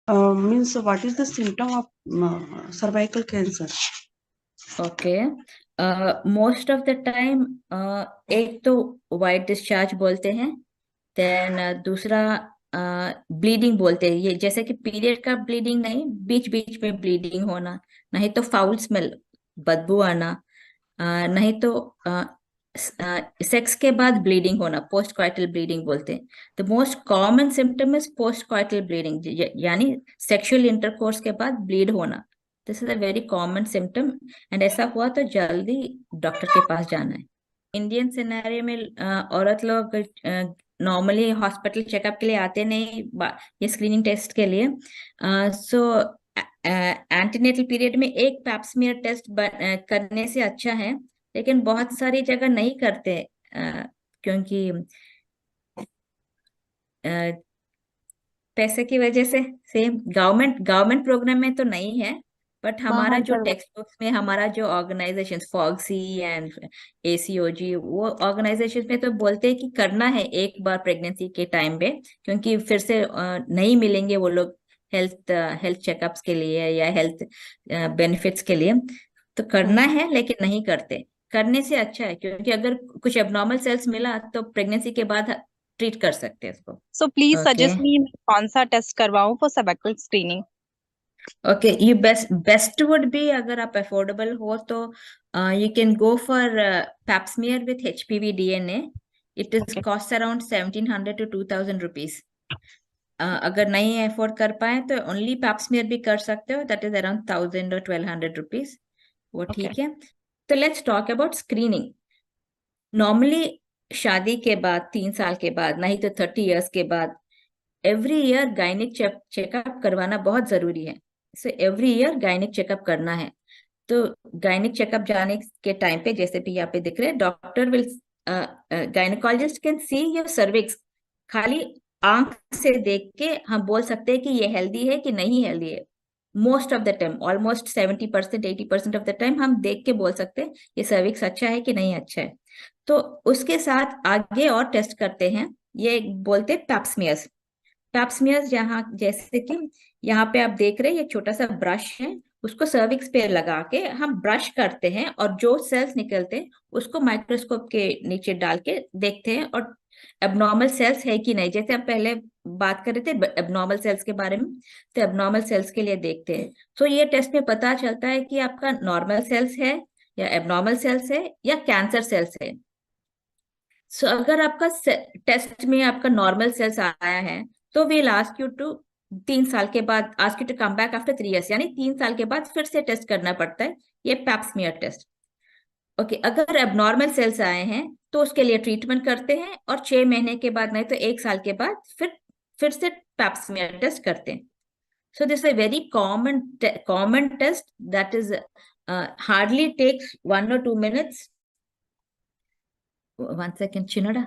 Means what is the symptom of cervical cancer? Okay, most of the time एक तो white discharge बोलते हैं, then दूसरा bleeding बोलते हैं। ये जैसे कि पीरियड का ब्लीडिंग नहीं, बीच बीच में ब्लीडिंग होना, नहीं तो फाउल स्मेल, बदबू आना, नहीं तो सेक्स के बाद ब्लीडिंग होना, पोस्ट कॉइटल ब्लीडिंग बोलते हैं। The most common symptom is post coital bleeding, यानी सेक्सुअल इंटरकोर्स के बाद ब्लीड होना। This is a very common symptom, and ऐसा हुआ तो जल्दी डॉक्टर के पास जाना है। इंडियन सिनेरियो में औरत लोग नॉर्मली हॉस्पिटल चेकअप के लिए आते नहीं, ये स्क्रीनिंग टेस्ट के लिए। सो एंटीनेटल पीरियड में एक पैप्समियर टेस्ट करने से अच्छा है, लेकिन बहुत सारी जगह नहीं करते, क्योंकि अ, पैसे की वजह से। सेम गवर्नमेंट गवर्नमेंट प्रोग्राम में तो नहीं है, बट हमारा बाहर जो करवा। टेक्स्ट बुक्स में, हमारा जो ऑर्गेनाइजेशन फॉक्सी एंड एसीओजी, वो ऑर्गेनाइजेशन में तो बोलते हैं कि करना है एक बार प्रेगनेंसी के टाइम पे, क्योंकि फिर से नहीं मिलेंगे वो लोग हेल्थ हेल्थ चेकअप्स के लिए या हेल्थ बेनिफिट्स के लिए। तो करना है, लेकिन नहीं करते। करने से अच्छा है, क्योंकि अगर कुछ एबनॉर्मल सेल्स मिला तो प्रेगनेंसी के बाद ट्रीट कर सकते हैं उसको। So please okay, suggest me कौन सा टेस्ट करवाऊं फॉर सर्वाइकल स्क्रीनिंग। ओके, ये बेस्ट वुड बी, अगर आप अफोर्डेबल हो तो you can go for pap smear with HPV DNA. It is okay. Cost around 1700 to 2000 rupees. अगर नहीं अफोर्ड कर पाए तो ओनली पैप्समियर भी कर सकते हो, that is around 1000 or 1200 rupees, वो ओके। ठीक है। तो let's talk about screening. Normally शादी के बाद 3 साल के बाद, नहीं तो 30 इयर्स के बाद, एवरी ईयर गायनिक चेकअप करवाना बहुत जरूरी है। So every year gynaec checkup करना है। तो गायनिक चेकअप जाने के टाइम पे, जैसे भी यहाँ पे दिख रहे हैं, doctor will, gynaecologist can see your cervix. खाली आंख से देख के हम बोल सकते हैं कि ये हेल्दी है कि नहीं हेल्दी है। Most of the time, almost 70% 80% of the time हम देख के बोल सकते हैं ये सर्विक्स अच्छा है कि नहीं अच्छा है। तो उसके साथ आगे और टेस्ट करते हैं, ये बोलते हैं पैप्समियर्स। पैप्समियर्स, जहाँ जैसे कि यहाँ पे आप देख रहे हैं, ये छोटा सा ब्रश है, उसको सर्विक्स पे लगा के हम ब्रश करते हैं, और जो सेल्स निकलते हैं उसको माइक्रोस्कोप के नीचे डाल के देखते हैं, और एबनॉर्मल सेल्स है कि नहीं। जैसे हम पहले बात कर रहे थे एबनॉर्मल सेल्स के बारे में, तो एबनॉर्मल सेल्स के लिए देखते हैं। तो ये टेस्ट में पता चलता है कि आपका नॉर्मल सेल्स है, या एबनॉर्मल सेल्स है, या कैंसर सेल्स है। सो अगर आपका टेस्ट में आपका नॉर्मल सेल्स आया है, तो वील आस्क यू टू, 3 साल के बाद ask you to come back after 3 years, यानी 3 साल के बाद फिर से टेस्ट करना पड़ता है, ये पैप्समियर टेस्ट। ओके, अगर एबनॉर्मल सेल्स आए हैं तो उसके लिए ट्रीटमेंट करते हैं, और 6 महीने के बाद, नहीं तो 1 साल के बाद फिर से पैप्समियर टेस्ट करते हैं। So this is a very common test that is hardly takes 1 or 2 minutes. One second, Chinoda.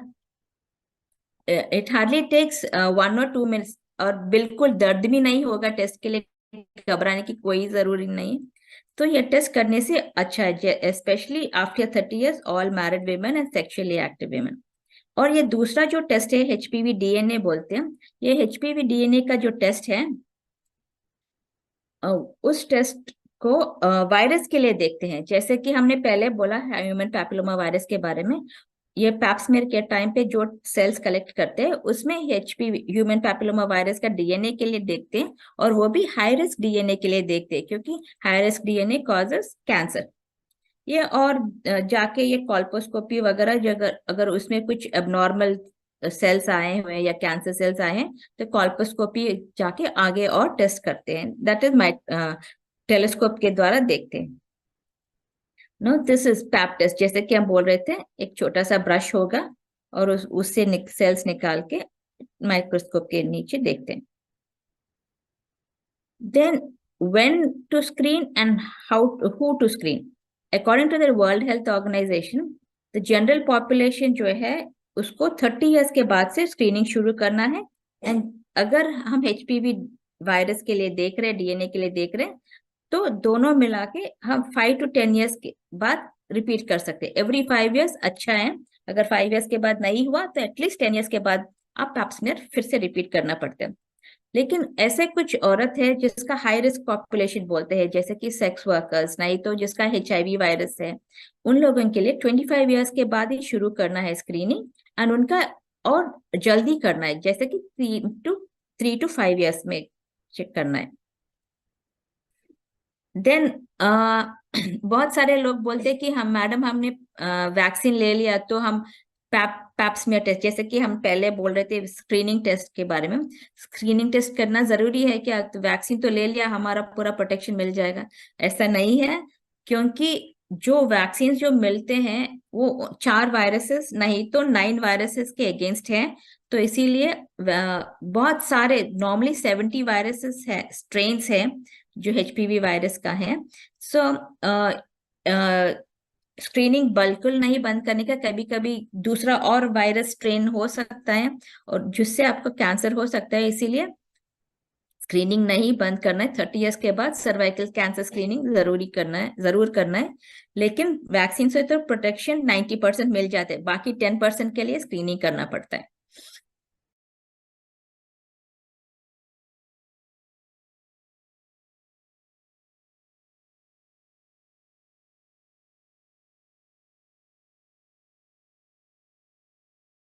It hardly takes 1 or 2 minutes, और बिल्कुल दर्द भी नहीं होगा, टेस्ट के लिए घबराने की कोई जरूरी नहीं है। तो ये टेस्ट करने से अच्छा है, specially after 30 years, all married women and sexually active women. और ये दूसरा जो टेस्ट है, एचपीवी डीएनए बोलते हैं। ये एचपीवी डीएनए का जो टेस्ट है, उस टेस्ट को वायरस के लिए देखते हैं। जैसे कि हमने पहले बोला है ह्यूमन पैपिलोमा वायरस के बारे में, ये पैप्समियर के टाइम पे जो सेल्स कलेक्ट करते हैं, उसमें एचपीवी ह्यूमन पैपिलोमा वायरस का डीएनए के लिए देखते हैं, और वो भी हाई रिस्क डीएनए के लिए देखते हैं, क्योंकि high risk DNA causes cancer. ये और जाके ये कॉल्पोस्कोपी वगैरह, जो अगर अगर उसमें कुछ एबनॉर्मल सेल्स आए हुए हैं या कैंसर सेल्स आए हैं, तो कॉल्पोस्कोपी जाके आगे और टेस्ट करते हैं, दैट इज माई टेलीस्कोप के द्वारा देखते हैं। No, this is pap test. जैसे कि हम बोल रहे थे, एक छोटा सा ब्रश होगा, और उससे सेल्स निकाल के माइक्रोस्कोप के नीचे देखते हैं। Then when to screen and how who to screen, according to the world health organisation, the general population जो है उसको 30 इयर्स के बाद से स्क्रीनिंग शुरू करना है। एंड अगर हम एचपीवी वायरस के लिए देख रहे हैं, डीएनए के लिए देख रहे हैं, तो दोनों मिला के हम 5 to 10 इयर्स के बाद रिपीट कर सकते हैं। एवरी 5 इयर्स अच्छा है। अगर 5 इयर्स के बाद नहीं हुआ तो एटलीस्ट 10 इयर्स के बाद आप पैप्समियर फिर से रिपीट करना पड़ता है। लेकिन ऐसे कुछ औरत है जिसका हाई रिस्क पॉपुलेशन बोलते हैं, जैसे कि सेक्स वर्कर्स, नहीं तो जिसका HIV वायरस है, उन लोगों के लिए 25 इयर्स के बाद ही शुरू करना है स्क्रीनिंग, एंड उनका और जल्दी करना है, जैसे कि 3 to 5 इयर्स में चेक करना है। देन बहुत सारे लोग बोलते हैं कि हम मैडम हमने वैक्सीन ले लिया तो हम पैप्समियर टेस्ट, जैसे कि हम पहले बोल रहे थे स्क्रीनिंग टेस्ट के बारे में, स्क्रीनिंग टेस्ट करना जरूरी है क्या? तो वैक्सीन तो ले लिया, हमारा पूरा प्रोटेक्शन मिल जाएगा? ऐसा नहीं है, क्योंकि जो वैक्सीन जो मिलते हैं वो 4 वायरसेस नहीं तो 9 वायरसेस के अगेंस्ट है। तो इसीलिए बहुत सारे, नॉर्मली 70 वायरसेस है, स्ट्रेन्स है जो HPV वायरस का है। सो स्क्रीनिंग बिल्कुल नहीं बंद करने का, कभी कभी दूसरा और वायरस स्ट्रेन हो सकता है और जिससे आपको कैंसर हो सकता है, इसीलिए स्क्रीनिंग नहीं बंद करना है। 30 इयर्स के बाद सर्वाइकल कैंसर स्क्रीनिंग जरूर करना है। लेकिन वैक्सीन से तो प्रोटेक्शन 90% मिल जाते हैं, बाकी 10% के लिए स्क्रीनिंग करना पड़ता है।